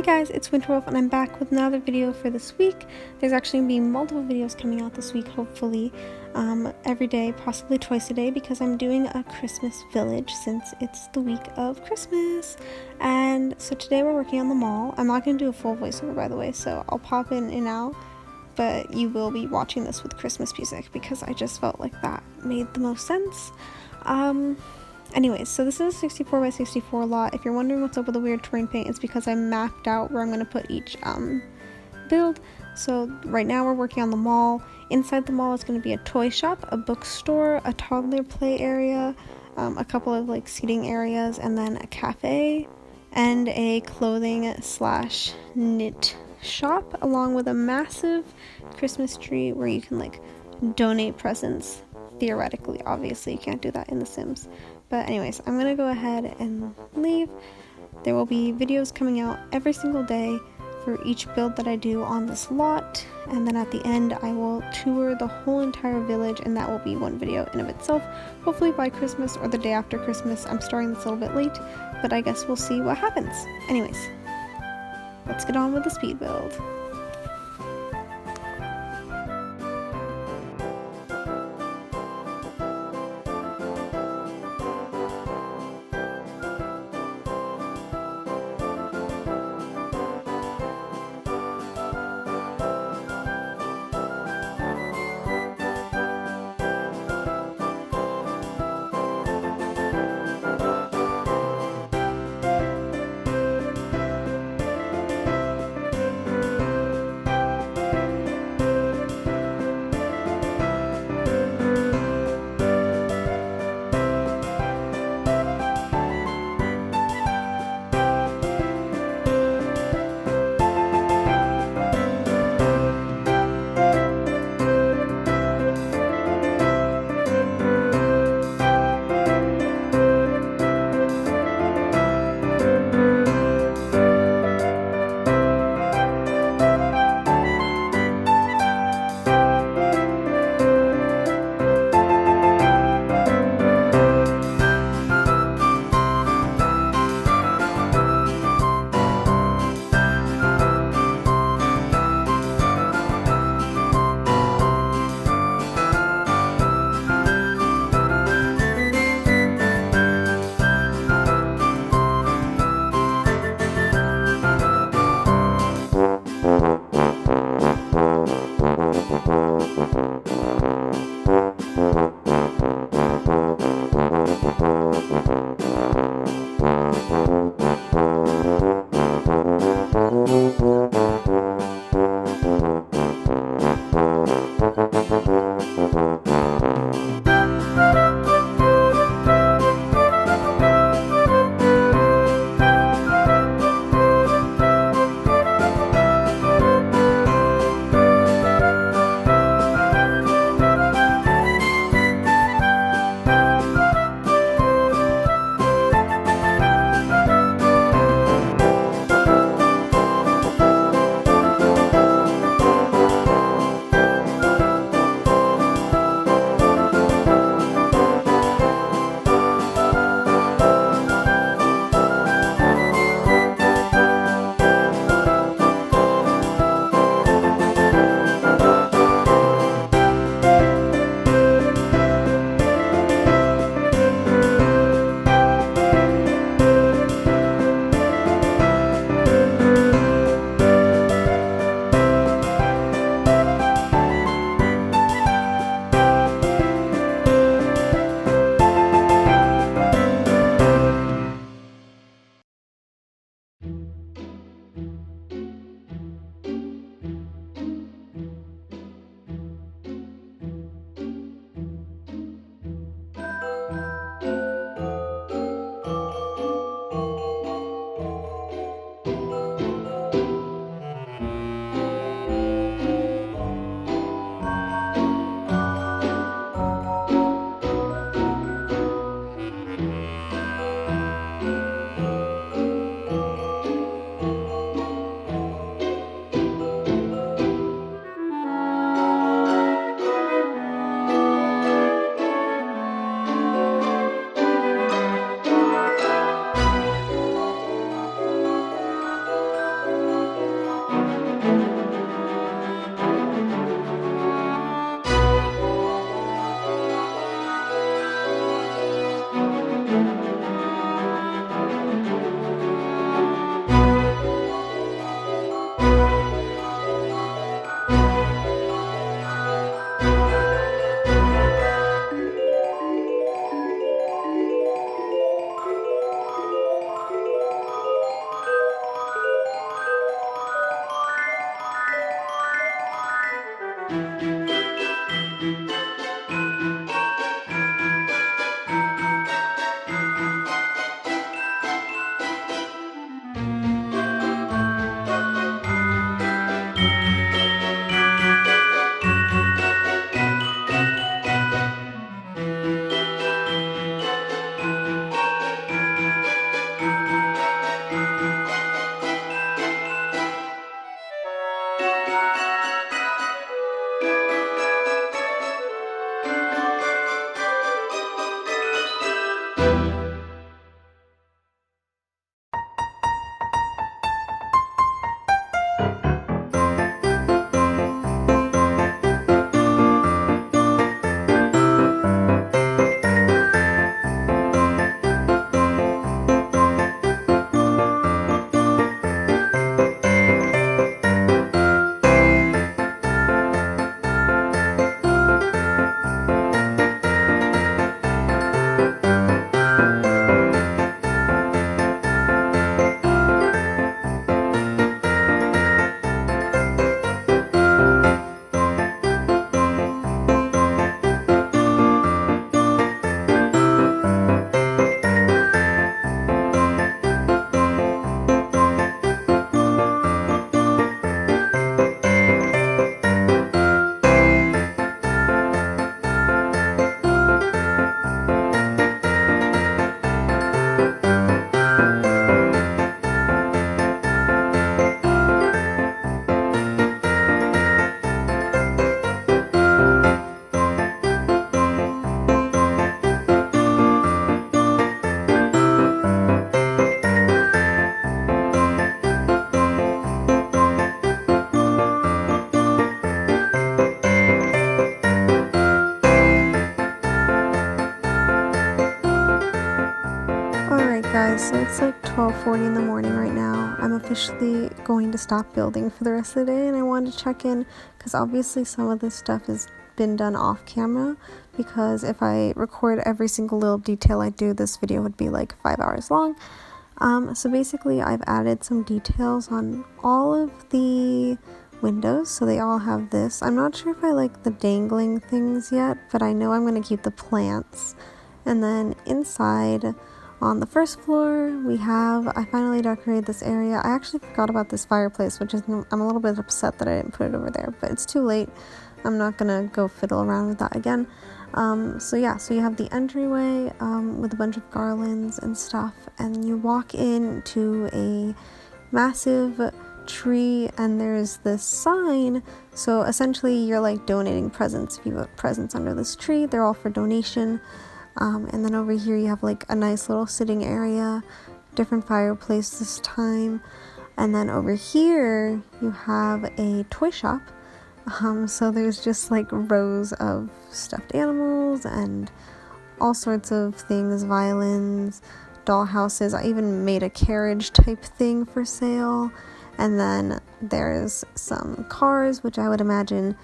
guys, it's Winterwolf and I'm back with another video for this week. There's actually going to be multiple videos coming out this week, hopefully every day, possibly twice a day, because I'm doing a Christmas village since it's the week of Christmas. And so today we're working on the mall. I'm not going to do a full voiceover, by the way, so I'll pop in and out, but you will be watching this with Christmas music because I just felt like that made the most sense. Anyways, so this is a 64 by 64 lot. If you're wondering what's up with the weird terrain paint, it's because I mapped out where I'm going to put each build. So right now we're working on the mall. Inside the mall is going to be a toy shop, a bookstore, a toddler play area, a couple of like seating areas, and then a cafe and a clothing slash knit shop, along with a massive Christmas tree where you can like donate presents. Theoretically, obviously you can't do that in The Sims. But anyways, I'm gonna go ahead and leave. There will be videos coming out every single day for each build that I do on this lot, and then at the end I will tour the whole entire village, and that will be one video in of itself, hopefully by Christmas or the day after Christmas. I'm starting this a little bit late, but I guess we'll see what happens. Anyways, let's get on with the speed build. Guys, so it's like 12:40 in the morning right now. I'm officially going to stop building for the rest of the day, and I wanted to check in because obviously some of this stuff has been done off camera, because if I record every single little detail I do, this video would be like 5 hours long. So basically I've added some details on all of the windows, so they all have this. I'm not sure if I like the dangling things yet, but I know I'm going to keep the plants. And then inside on the first floor, I finally decorated this area. I actually forgot about this fireplace, which is, I'm a little bit upset that I didn't put it over there, but it's too late. I'm not gonna go fiddle around with that again. So you have the entryway with a bunch of garlands and stuff, and you walk into a massive tree, and there's this sign. So essentially you're like donating presents. If you put presents under this tree, they're all for donation. And then over here you have like a nice little sitting area, different fireplace this time. And then over here you have a toy shop. So there's just like rows of stuffed animals and all sorts of things, violins, doll houses. I even made a carriage type thing for sale. And then there's some cars, which I would imagine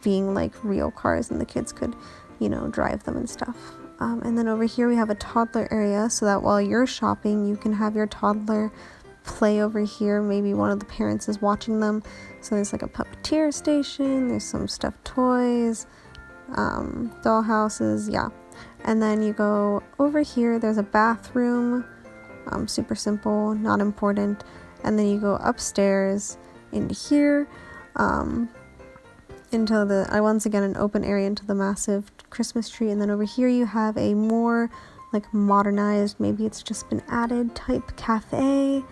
being like real cars, and the kids could, drive them and stuff. And then over here we have a toddler area, so that while you're shopping, you can have your toddler play over here. Maybe one of the parents is watching them. So there's like a puppeteer station, there's some stuffed toys, doll houses, yeah. And then you go over here, there's a bathroom, super simple, not important. And then you go upstairs into here, into once again an open area into the massive Christmas tree. And then over here you have a more like modernized, maybe it's just been added type cafe.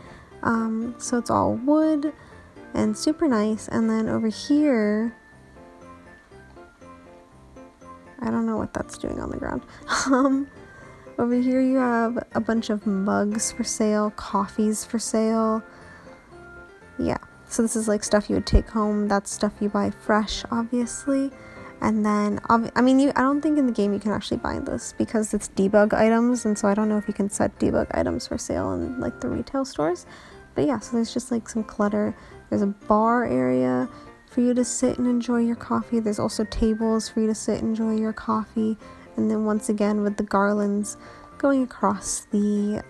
So it's all wood and super nice. And then over here, I don't know what that's doing on the ground. Over here you have a bunch of mugs for sale, coffees for sale. Yeah, so this is like stuff you would take home. That's stuff you buy fresh, obviously. And then, I don't think in the game you can actually buy this because it's debug items, and so I don't know if you can set debug items for sale in like the retail stores. But yeah, so there's just like some clutter. There's a bar area for you to sit and enjoy your coffee. There's also tables for you to sit and enjoy your coffee. And then once again with the garlands going across the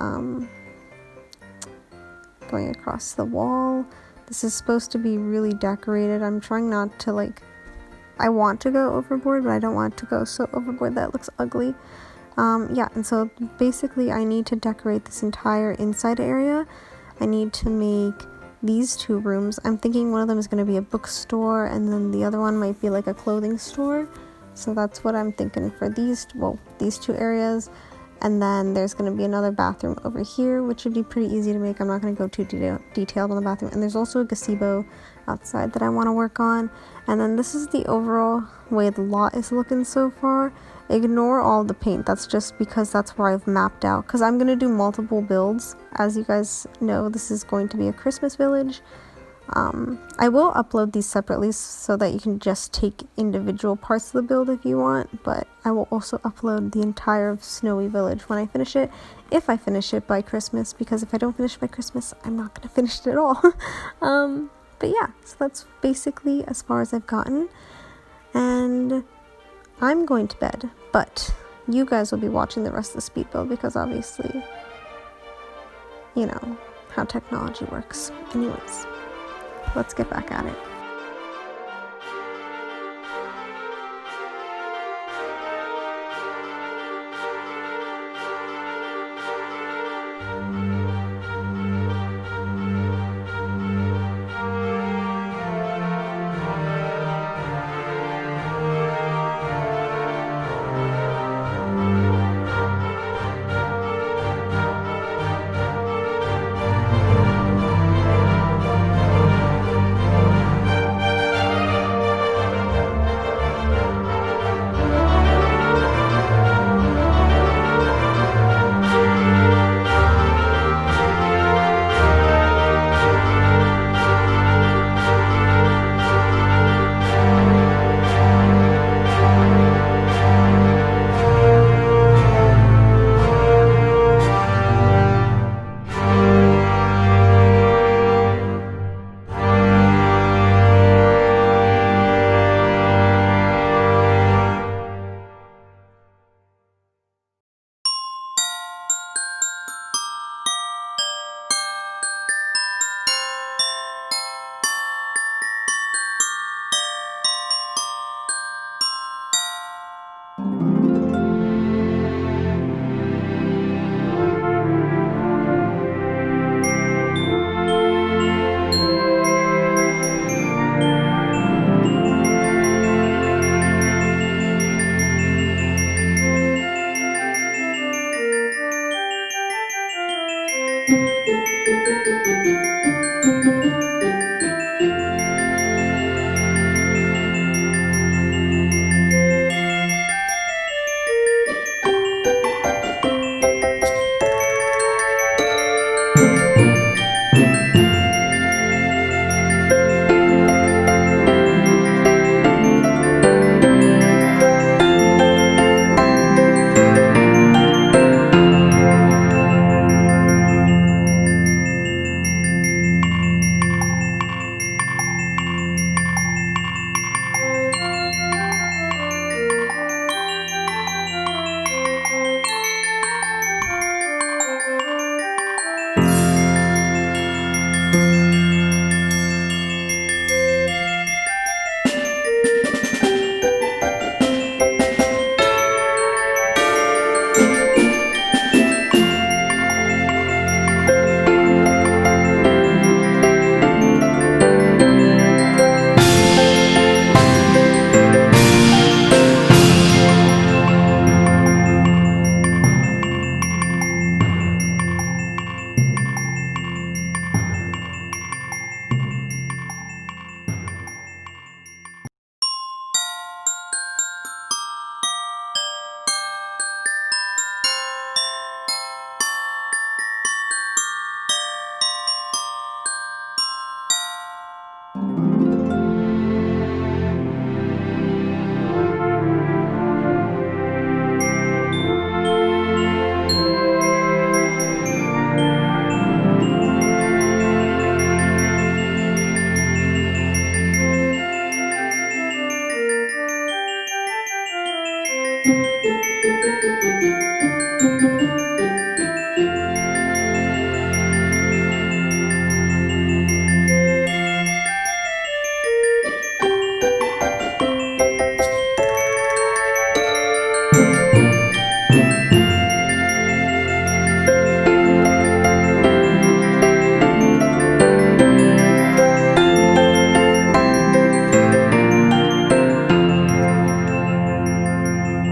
wall. This is supposed to be really decorated. I'm trying not to I want to go overboard, but I don't want to go so overboard that it looks ugly. And so basically I need to decorate this entire inside area. I need to make these two rooms. I'm thinking one of them is going to be a bookstore, and then the other one might be like a clothing store. So that's what I'm thinking for these two areas. And then there's going to be another bathroom over here, which would be pretty easy to make. I'm not going to go too detailed on the bathroom. And there's also a gazebo outside that I want to work on. And then this is the overall way the lot is looking so far. Ignore all the paint. That's just because that's where I've mapped out. Because I'm going to do multiple builds. As you guys know, this is going to be a Christmas village. I will upload these separately so that you can just take individual parts of the build if you want, but I will also upload the entire Snowy Village when I finish it, if I finish it by Christmas, because if I don't finish it by Christmas, I'm not going to finish it at all. But yeah, so that's basically as far as I've gotten, and I'm going to bed, but you guys will be watching the rest of the speed build, because obviously, you know how technology works. Anyways, let's get back at it.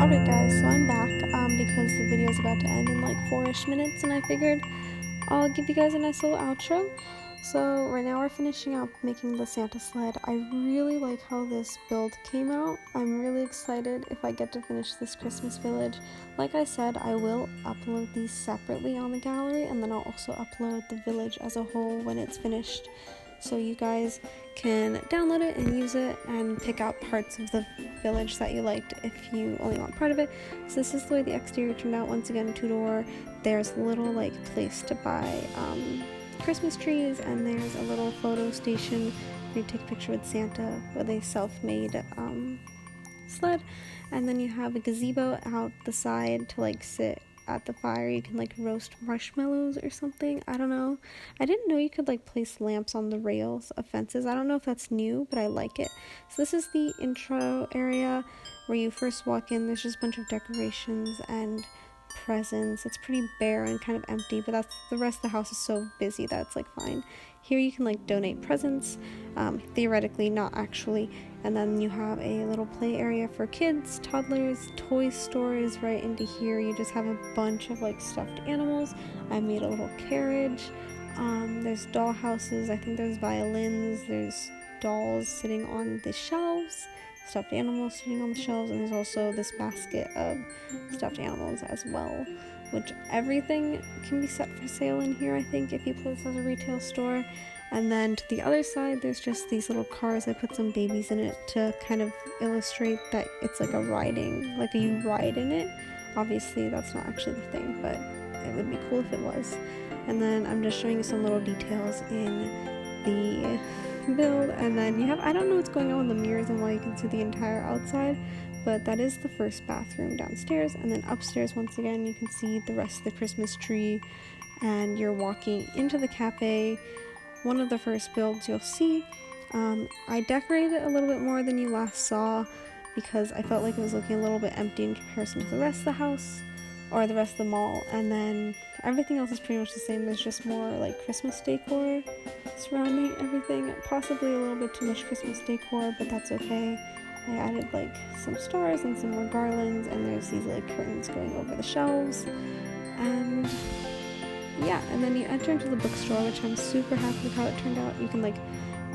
Alright guys, so I'm back because the video is about to end in like 4-ish minutes, and I figured I'll give you guys a nice little outro. So right now we're finishing up making the Santa sled. I really like how this build came out. I'm really excited if I get to finish this Christmas village. Like I said, I will upload these separately on the gallery, and then I'll also upload the village as a whole when it's finished, so you guys can download it and use it and pick out parts of the village that you liked if you only want part of it. So this is the way the exterior turned out. Once again, 2-door. There's a little like place to buy Christmas trees, and there's a little photo station where you take a picture with Santa with a self-made sled, and then you have a gazebo out the side to like sit at the fire. You can like roast marshmallows or something. I don't know. I didn't know you could like place lamps on the rails of fences. I don't know if that's new, but I like it. So this is the intro area where you first walk in. There's just a bunch of decorations and presents. It's pretty bare and kind of empty, but that's the rest of the house is so busy that it's like fine. Here you can like donate presents, theoretically, not actually. And then you have a little play area for kids, toddlers. Toy store is right into here. You just have a bunch of like stuffed animals. I made a little carriage. There's doll houses. I think there's violins. There's dolls sitting on the shelves, stuffed animals sitting on the shelves, and there's also this basket of stuffed animals as well, which everything can be set for sale in here, I think, if you put this as a retail store. And then to the other side, there's just these little cars. I put some babies in it to kind of illustrate that it's like a riding, like you ride in it. Obviously, that's not actually the thing, but it would be cool if it was. And then I'm just showing you some little details in the build. And then you have, I don't know what's going on with the mirrors and why you can see the entire outside, but that is the first bathroom downstairs. And then upstairs, once again, you can see the rest of the Christmas tree, and you're walking into the cafe. One of the first builds you'll see. I decorated it a little bit more than you last saw because I felt like it was looking a little bit empty in comparison to the rest of the house or the rest of the mall. And then everything else is pretty much the same. There's just more like Christmas decor surrounding everything. Possibly a little bit too much Christmas decor, but that's okay. I added like some stars and some more garlands, and there's these like curtains going over the shelves. And yeah, and then you enter into the bookstore, which I'm super happy with how it turned out. You can like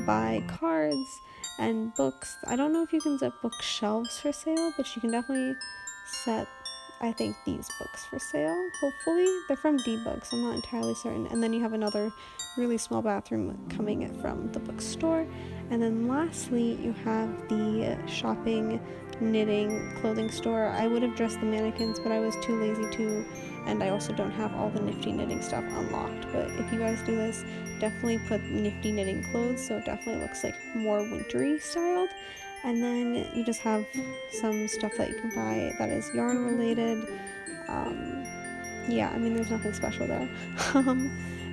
buy cards and books. I don't know if you can set bookshelves for sale, but you can definitely set, I think, these books for sale. Hopefully they're from D-Books, I'm not entirely certain. And then you have another really small bathroom coming from the bookstore. And then lastly, you have the shopping, knitting, clothing store. I would have dressed the mannequins, but I was too lazy to, and I also don't have all the nifty knitting stuff unlocked. But if you guys do this, definitely put nifty knitting clothes, so it definitely looks like more wintry styled. And then you just have some stuff that you can buy that is yarn related. Yeah, I mean, there's nothing special there.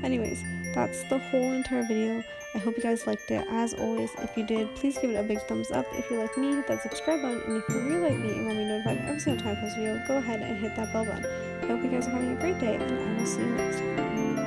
Anyways, that's the whole entire video. I hope you guys liked it. As always, if you did, please give it a big thumbs up. If you like me, hit that subscribe button. And if you really like me and want me notified every single time I post a video, go ahead and hit that bell button. I hope you guys are having a great day, and I will see you next time.